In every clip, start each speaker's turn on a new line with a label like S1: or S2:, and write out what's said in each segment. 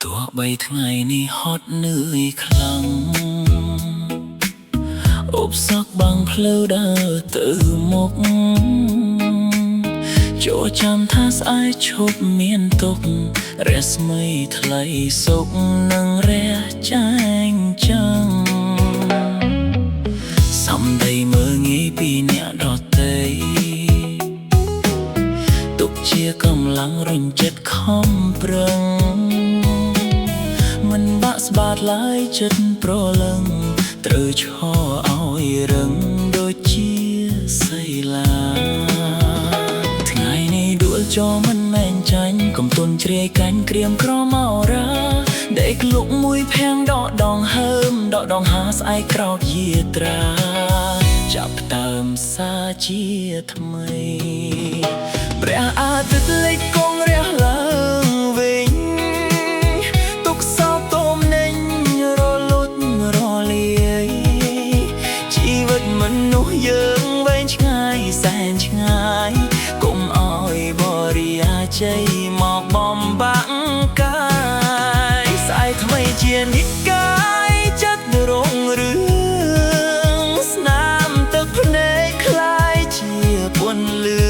S1: ตัวใบថ្ងៃនេះហត់នឿយខ្លាំងឧបសគ្គបាំងផ្លូវដើរទៅមុខចូលចាំថាស្អែកឈប់មានទុក្ខរស្មីថ្លៃសុខនឹងរះចែងចាំងសំដីមើងងាយពីអ្នកដទៃទុកជាកម្លាំងរុញចិត្តខំប្រឹងមិនបាក់ស្បាតឡើយចិត្តប្រលឹងត្រូវឈរឲ្យរឹងដូចជាសីឡាថ្ងៃនេះដួលចោមិនមែនចាញ់កុំទន់ជ្រាយកាញ់ក្រៀមក្រមោរាដេកលុកមួយភាំងដកដងហើមដកដងហាស្អែកក្រោកយាត្រាចាប់ផ្ដើមសាជាថ្មីព្រះអាទិត្យលិចគង់រះឡើងវិញទុកសោកទមនេញរលត់រលាយជីវិតមនុស្សយើងវែងឆ្ងាយសែនឆ្ងាយកុំឲ្យបរិយាជ័យមកបំបាក់កាយស្អែកថ្មីជានិកាយចិត្តរងរឿងស្នាមទឹកភ្នែកคล้ายជាពន្លឺ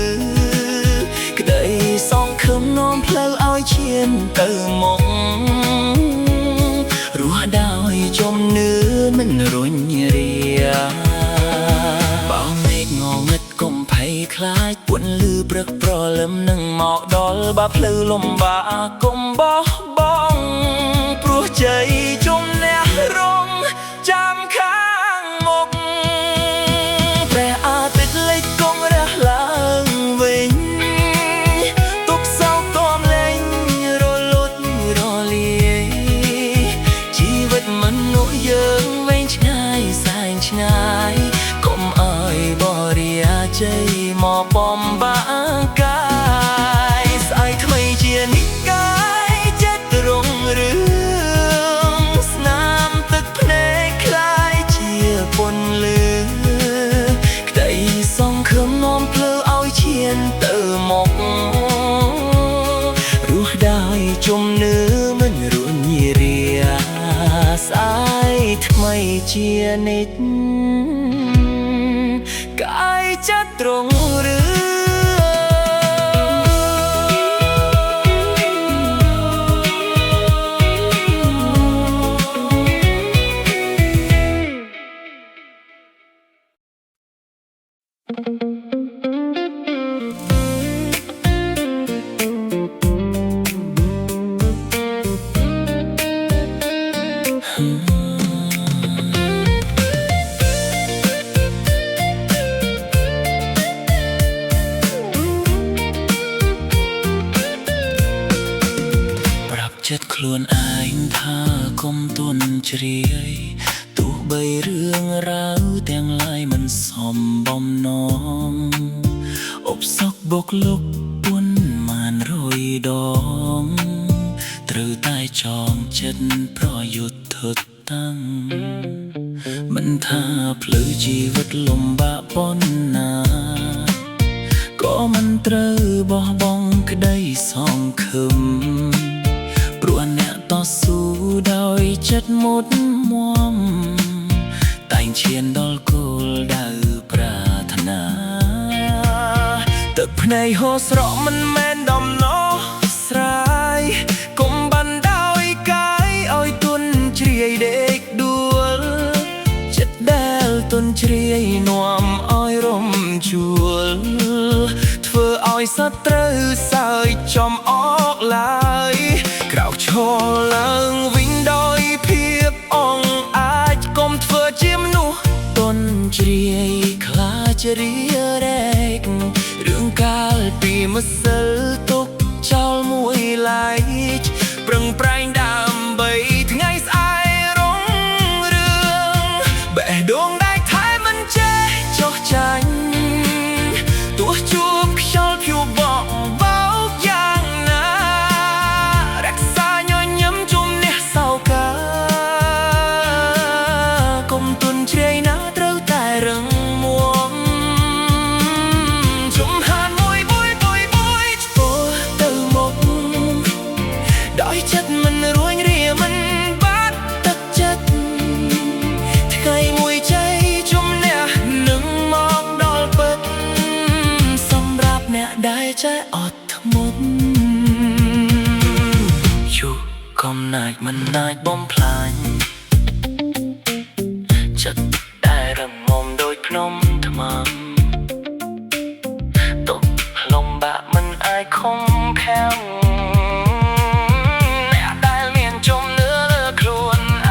S1: ក្តីសងខឹមនាំផ្លូវឲ្យឈានទៅមុខរស់ដោយជំនឿមិនរុញរាបោងមេឃងងឹតកុំភ័យខ្លាចពន្លឺព្រឹកប្រលឹមនឹងមកដល់បើផ្លូវលំបាកកុំបោះបង់ព្រោះជ័យជំនះរងចាំខាងមុខព្រះអាទិត្យលិចគង់រះឡើងវិញទុកសោកទមលែងរលត់រលាយជីវិតមនុស្សយើងវែងឆ្ងាយសែនឆ្ងាយកុំឲ្យបរិយាជ័យមកបំបាក់កាយស្អែកថ្មីជានិកាយចិត្តរងរឿងស្នាមទឹកភ្នែកคล้ายជាពន្លឺក្តីសងខឹមនាំផ្លូវឲ្យឈានទៅមុខរស់ដោយជំនឿមិនរួញរាស្អែកថ្មីជានិច្ចកាយចិត្តត្រង់រឿងចិត្តខ្លួនឯងថាកុំទន់ជ្រាយទោះបីរឿងរ៉ាវទាំងឡាយមិនសមបំណងឧបសគ្គបុកលុកពួនម៉ានរយដងត្រូវតែចងចិត្តប្រយុទ្ធធត់តាំងមិនថាផ្លូវជីវិតលំបាកប៉ុណ្ណាក៏មិនត្រូវបោះបង់ក្តីសងខឹមព្រោះអ្នកតស៊ូដោយចិត្តមុតមមតែងឈានដល់គោលដៅប្រាថ្នាទឹកភ្នែកហូរស្រក់មិនមែនដំណោះស្រាយកុំបានដោយកាយឲ្យទន់ជ្រាយដេកដួលចិត្តដែលទន់ជ្រាយនាំឲ្យរំជួលធ្វើឲ្យសត្រូវសើចចំអកឡើយក្រោកឈរឡើងវិញដោយភាពអង់អាចកុំធ្វើជាមនុស្សទន់ជ្រាយខ្លាចរារែករឿងកាលពីម្សិលទុកចោលមួយឡែកប្រឹងប្រែងដើម្បីថ្ងៃស្អែករងរឿងបេះដូងដែលថែមិនចេះចុះចាញ់ទោះជួបខ្យល់ភៀវបក់បោកយ៉ាងណារក្សាញញឹមជំន ជុកំណាចមិនណាចបំផ្លាញចិត្តតែរឹងមុំដូចភ្នំថ្មតបលំបាក់មិនអាចខំខាំងអ្នកដែលមានជំនឿលើខ្លួនឯ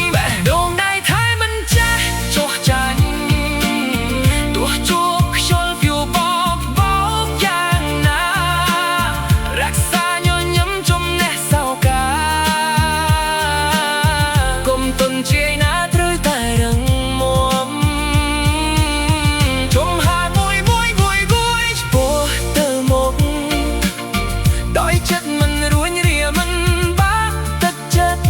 S1: ងបែរដងដៃថៃមិនចេះចុះចាញ់ទោះជួបខ្យល់ព្យុះបោកយ៉ាងណារក្សាញញឹមជំនះសោកាគុំទុនជាយណាត្រូវតែរឹងមាំចំហាមួយឆ្ពោះទៅមុខដោយចិត្តមិនរួញរាមិនបាក់ទឹកចិត្ត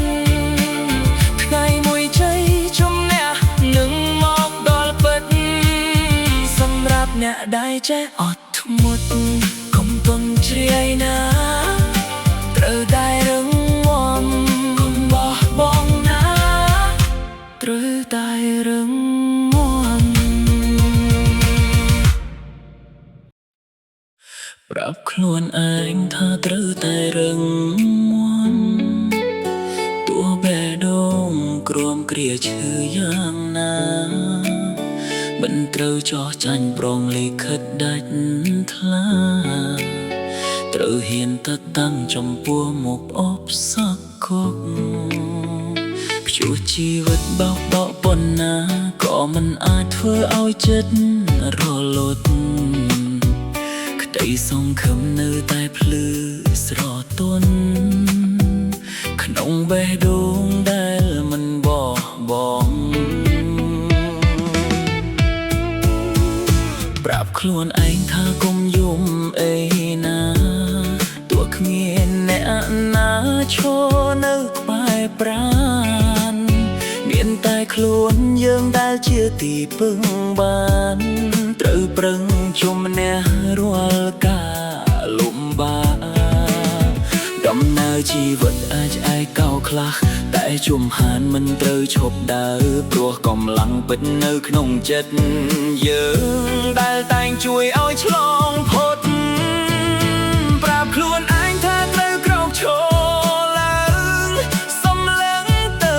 S1: ថ្ងៃមួយជ័យជំនះនឹងមកដល់ពិតសម្រាប់អ្នកដែលចេះអត់ធ្មត់កុំទុនជ្រាយណាត្រូវតែរឹងមាំកុំបោះបង់ណាត្រូវតែរឹងមាំប្រាប់ខ្លួនឯងថាត្រូវតែរឹងមាំទោះបេះដូងក្រំគ្រាឈឺយ៉ាងណាមិនត្រូវចោះចាញ់ប្រងលិខិតដាច់ថ្លាត្រូវហ៊ានទៅតាំងចំពោះមុខអបសក់គុកព្យុះជីវិតបោកបក់ប៉ុណ្ណាក៏មិនអាចធ្វើឲ្យចិត្តរលត់ក្តីសង្ឃឹមនៅតែភ្លឺស្រទន់ក្នុងបេះដូងដែលមិនបោះបង់ប្រាប់ខ្លួនឯងថាកុំយំអីណាទោះគ្មានអ្នកណាឈរនៅក្បែរប្រាណមានតែខ្លួនយើងដែលជាទីពឹងបានត្រូវប្រឹងជំនះរាល់ការលំបាកដំណើរជីវិតអាចឯកោខ្លះតែជំហានមិនត្រូវឈប់ដើរព្រោះកម្លាំងពិតនៅក្នុងចិត្តយើងដែលតែងជួយឲ្យឆ្លងផុតប្រាប់ខ្លួនឯងថាត្រូវក្រោកឈរឡើងសំឡឹងទៅ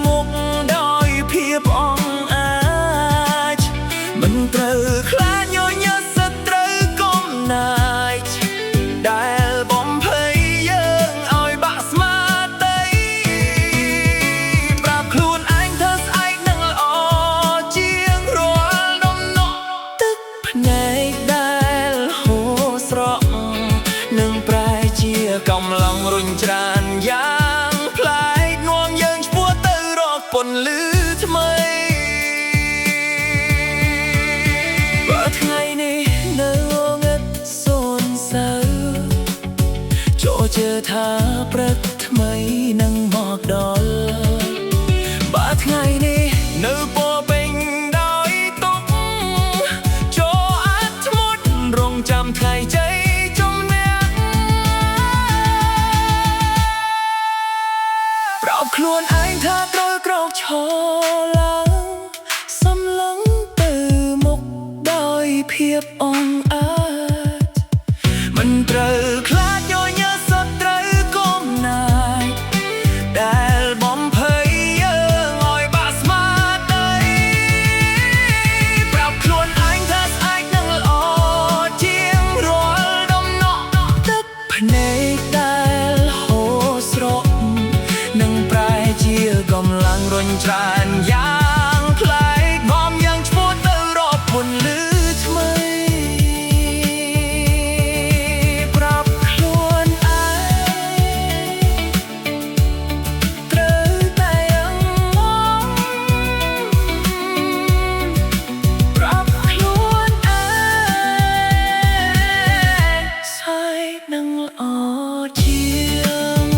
S1: មុខដោយភាពអង់អាចមិនត្រូវខ្លាចញញឹមសត្រូវកុំណាចដែលបំភ័យយើងឲ្យបាក់ស្មារតីប្រាប់ខ្លួនឯងថាស្អែកនឹងល្អជាងរាល់ដំណក់ទឹកភ្នែកដែលហូរស្រក់នឹងប្រែជាកម្លាំងរុញច្រានយ៉ាងប្លែកនាំយើងឆ្ពោះទៅរកពន្លឺថ្មីបើថ្ងៃនេះនៅងឹតសូនសៅចូលជឿថាព្រឹកថ្មីនឹងមកដល់បើថ្ងៃនេះនៅពោពេញដោយទុក្ខចូលអត់ធ្មត់រងចាំថ្ងៃជ័យជំនះប្រាប់ខ្លួនឯងថាត្រូវក្រោកឈរឡើងសំឡឹងទៅមុខដោយភាពអង់អាចមិនត្រូវខ្លាចញញឹមសត្រូវកុំណាចដែលបំភ័យយើងឲ្យបាក់ស្មារតីប្រាប់ខ្លួនឯងថាស្អែកនឹងល្អជាងរាល់ដំណក់ទឹកភ្នែកដែលហូរស្រក់នឹងប្រែជាកម្លាំងរុញច្រានយ៉ាងប្លែកនាំយើងឆ្ពោះទៅរកពន្លឺថ្មីប្រាប់ខ្លួនឯងត្រូវតែរឹងមាំប្រាប់ខ្លួនឯងស្អែកនឹងល្អជាង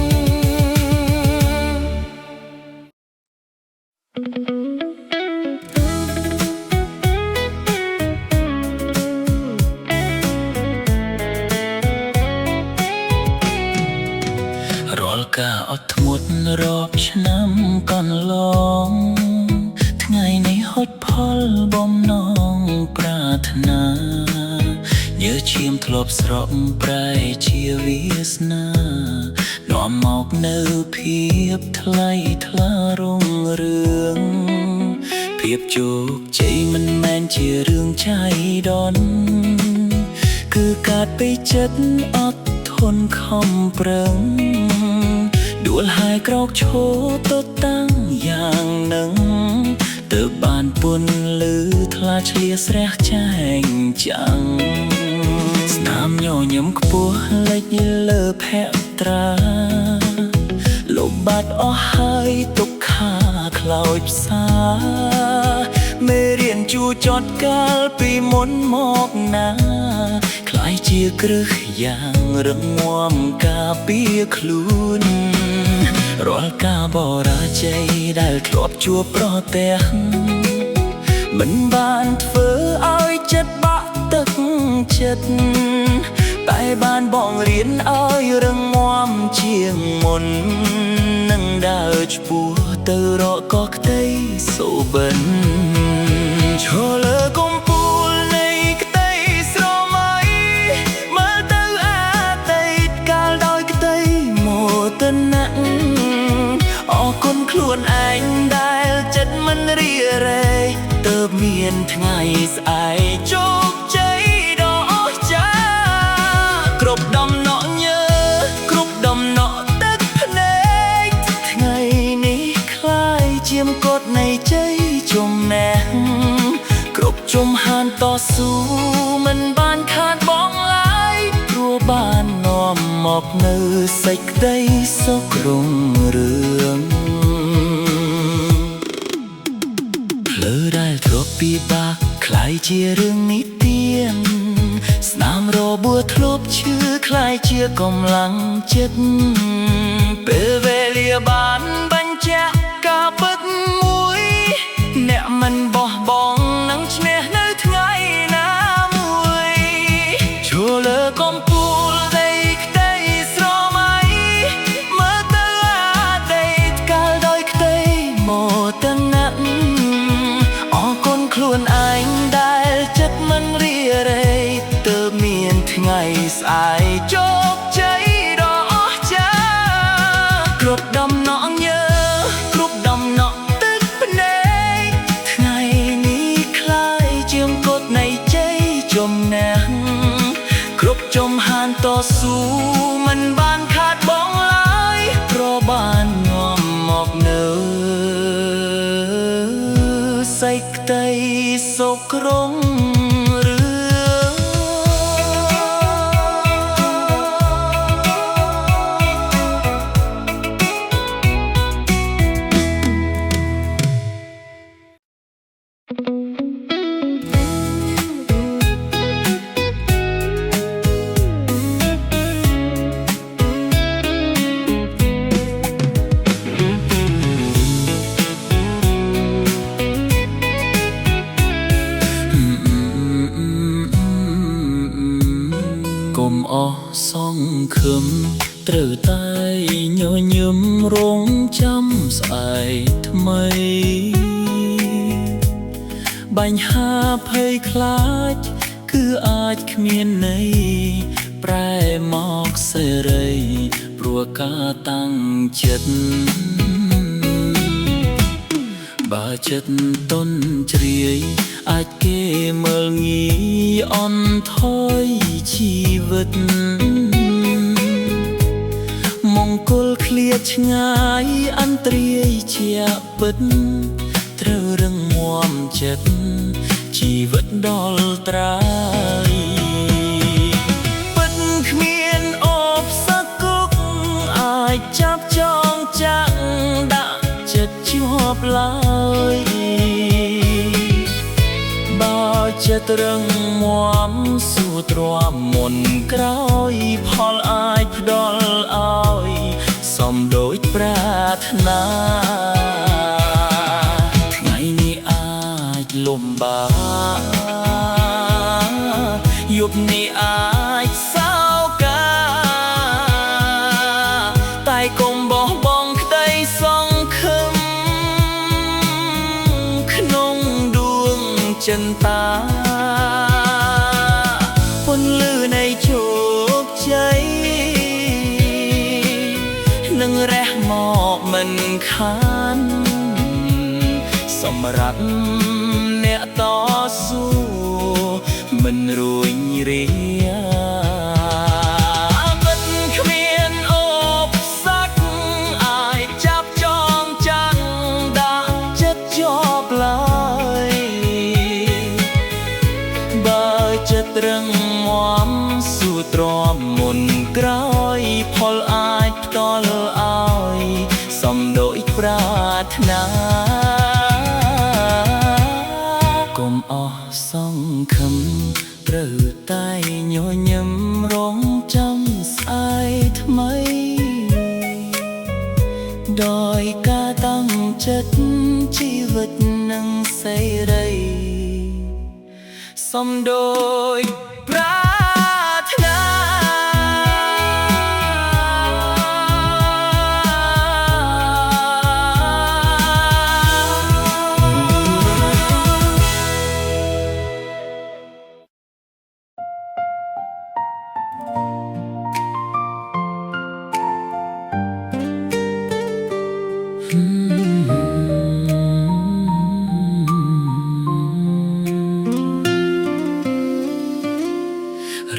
S1: រាល់ការអត់ធ្មត់រាប់ឆ្នាំកន្លងថ្ងៃនេះហត់ផលបំណងប្រាថ្នា ញើឈាមធ្លាប់ស្រក់ប្រែជាវាសនានាំមកនៅភាពថ្លៃថ្លារុងរឿងភាពជោគជ័យមិនមែនជារឿងឆៃដន់គឺកើតពីចិត្តអត់ធន់ខំប្រឹងដួលហើយក្រោកឈរទៅតាំងយ៉ាងនឹងទើបបានពុនលឺថ្លាឆ្លៀសស្រះចែងចាំងស្នាមញញឹមខ្ពស់លេចលើភក្ត្រាលុបបាត់អស់ហើយទុក្ខាខ្លោចផ្សាមេរៀនជួចត់កាលពីមុនមកណាคล้ายជាគ្រឹះយ៉ាងរឹងមាំការពារខ្លួនរាល់ការបរាជ័យដែលធ្លាប់ជួបប្រទះមិនបានធ្វើឲ្យចិត្តបាក់ទឹកចិត្តតែបានបងរៀនឲ្យរឹងមាំជាងមុននឹងដើរឆ្ពោះទៅរកកក្តីសូបិនឈរលើកំពូលនៃក្តីស្រមៃមើលទៅអតីតកាលដោយក្តីមោទនៈអរគុណខ្លួនឯងដែលចិត្តមិនរីរែទើបមានថ្ងៃស្អែកជោគជ័យដ៏អស្ចារ្យគ្រប់ដំណក់ញើសគ្រប់ដំណក់ទឹកភ្នែកថ្ងៃនេះคล้ายជាមកុដនៃជ័យជំនះគ្រប់ជំហានតស៊ូមិនបានខាតបង់ឡើយព្រោះបាននាំមកនៅសេចក្តីសុខរុងរឿងភ្លើដែលធ្លាប់ពិបាកคล้ายជារឿងនិទានស្នាមរបួសធ្លាប់ឈឺคล้ายជាកម្លាំងចិត្តពេលវេលាបានបញ្ជាក់ការពិតមួយអ្នកមិនបោះបង់នឹងឈ្នះនៅថ្ងៃណាមួយឈរលើកំពូលនៃក្តីស្រមៃមើលទៅអតីតកាលដោយក្តីមោទនៈអរគុណខ្លួនឯងដែលចិត្តមិនរីរែទើបមានថ្ងៃស្អែកជោគជ័យដ៏អស្ចារ្យគ្រប់ដំណក់ញើសគ្រប់ដំណក់ទឹកភ្នែកថ្ងៃនេះคล้ายជាមកុដនៃជ័យជំនះគ្រប់ជំហានតស៊ូមិនបានខាតបង់ឡើយព្រោះបាននាំមកនៅសេចក្តីសុខរុងរឿងកុំអស់សង្ឃឹមត្រូវតែញញឹមរងចាំស្អែកថ្មីបញ្ហាភ័យខ្លាចគឺអាចគ្មានន័យប្រែមកសេរីព្រោះការតាំងចិត្តបើចិត្តទន់ជ្រាយអាចគេមើលងាយអន់ថយជីវិតមង្គលឃ្លាតឆ្ងាយអន្តរាយជាពិតត្រូវរឹងមាំចិត្តជីវិតដល់ត្រាយពិតគ្មានអបសគុកអាចចាប់ចងចាំងដាក់ចិត្តជាប់ឡើយបើចិត្តរឹងមាំសួរទ្រាំមុនក្រោយផលអាចផ្ដល់ឲ្យសមដូចប្រាថ្នាថ្ងៃនេះអាចលំបាកយប់នេះអាចសោកាតែកុំបោះបង់ក្តីសង្ឃឹមក្នុងដួងចិន្តាពន្ល មិនខានសម្រាប់អ្នកតស៊ូមិនរួញរាមិនគ្មានឧបសគ្គអាចចាប់ចងចាំងដាក់ចិត្តជាប់ឡើយបើចិត្តរឹងមាំស៊ូទ្រាំមុនក្រោយផលអាចផ្ដល់ឲ្យសំដូចប្រាថ្នាកុំអស់សង្ឃឹមត្រូវតែញញឹមរងចាំស្អែកថ្មីដោយការតាំងចិត្តជីវិតនឹងសេរីសំដូចប្រាថ្នា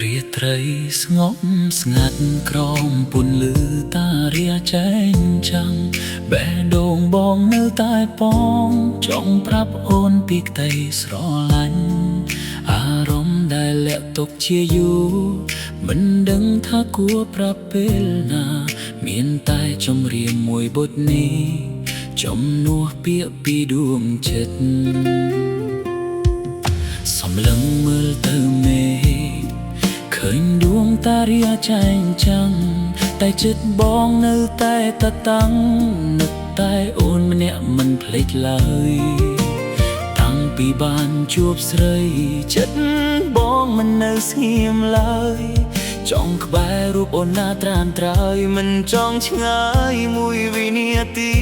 S1: រាត្រីស្ងប់ស្ងាត់ក្រោមពន្លឺតារាចែងចាំងបេះដូងបងនៅតែប៉ងចង់ប្រាប់អូនពីក្តីស្រឡាញ់អារម្មណ៍ដែលលាក់ទុកជាយូរមិនដឹងថាគួរប្រាប់ពេលណាមានតែចម្រៀងមួយបទនេះចំនួនពាក្យពីដួងចិត្តសំឡឹងមើលទៅមេឃើញដួងតារាចែងចាំងតែចិត្តបងនៅតែតតាំងនឹកតែអូនម្នាក់មិនភ្លេចឡើយតាំងពីបានជួបស្រីចិត្តបងមិននៅស្ងៀមឡើយចង់ក្បែររូបអូនណាត្រានត្រើយមិនចង់ឆ្ងាយមួយវិនាទី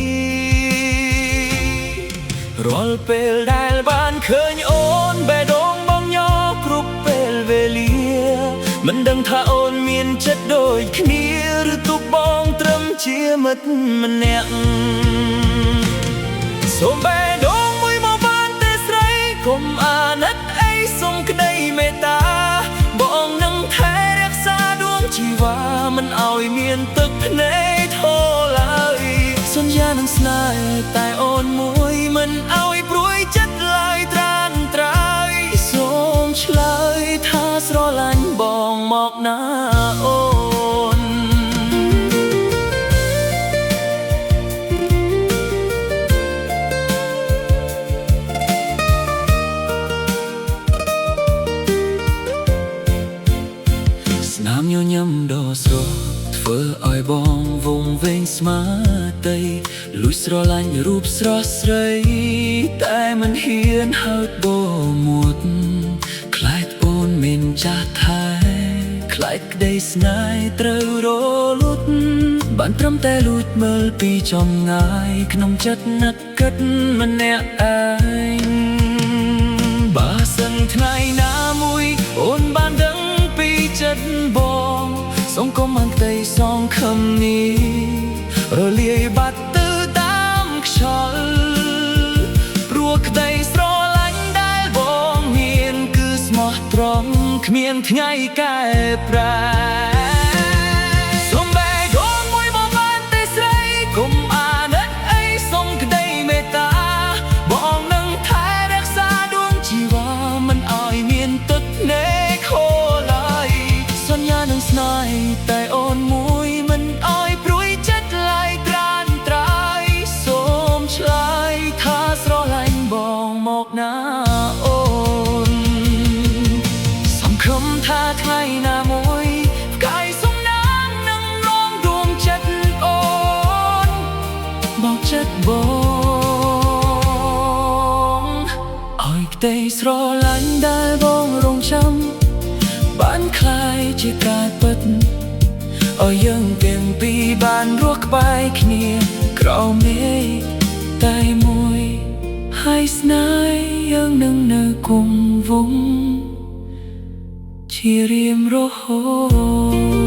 S1: រាល់ពេលដែលបានឃើញអូនបេះដូងបងញ័រគ្រប់ពេលវេលាមិនដឹងថាអូនមានចិត្តដូចគ្នាឬទុកបងត្រឹមជាមិត្តម្នាក់សូមបេះដូងមួយមកបានទេស្រីកុំអាណិតអីសូមក្តីមេត្តាបងនឹងថែរក្សាដួងជីវ៉ាមិនឲ្យមានទឹកភ្នែកធូរឡើយសន្យានឹងស្នេហ៍តែអូនមួយមិនឲ្យព្រួយចិត្តឡើយត្រានត្រើយសូមឆ្លើយថាស្រឡាញ់បងមកណាអូនស្នាមញញឹមដ៏ស្រស់ធ្វើឲ្យបងវងវែងស្មារតីលួចស្រឡាញ់រូបស្រស់ស្រីតែមិនហ៊ានហើបបមួតខ្លាចអូនមានចាស់ថែខ្លាចក្តីស្នេហ៍ត្រូវរលត់បានត្រឹមតែលួចមើលពីចម្ងាយក្នុងចិត្តនឹកគិតម្នាក់ឯងបើសិនថ្ងៃណាមួយអូនបានដឹងពីចិត្តបងសូមកុំអានក្តីសងខំនេះរលាយបាត់ទៅតាមខ្យល់ព្រោះក្តីស្រឡាញ់ដែលបងមានគឺស្មោះត្រង់គ្មានថ្ងៃកែប្រែសូមបេះដូងមួយមកបានទេស្រីកុំអាណិតអីសូមក្តីមេត្តាបងនឹងថែរក្សាដួងជីវ៉ាមិនឲ្យមានទឹកភ្នែកខូរឡើយសន្យានឹងស្នេហ៍តែអូនមួយមិនឲ្យព្រួយចិត្តឡើយត្រានត្រើយសូមឆ្លើយថាស្រឡាញ់បងមកណាអូនសង្ឃឹមថាថ្ងៃណាមួយផ្កាយសំណាងនឹងរងដួងចិត្តអូនបោកចិត្តបងឲ្យក្តីស្រឡាញ់ដែលបងរងចាំបានคล้ายជាការពិតឲ្យយើងទាំងពីរបានរស់ក្បែរគ្នាក្រោមមេឃតែមួយហើយស្នេហ៍យើងនឹងនៅគង់វង្សជារៀងរហូត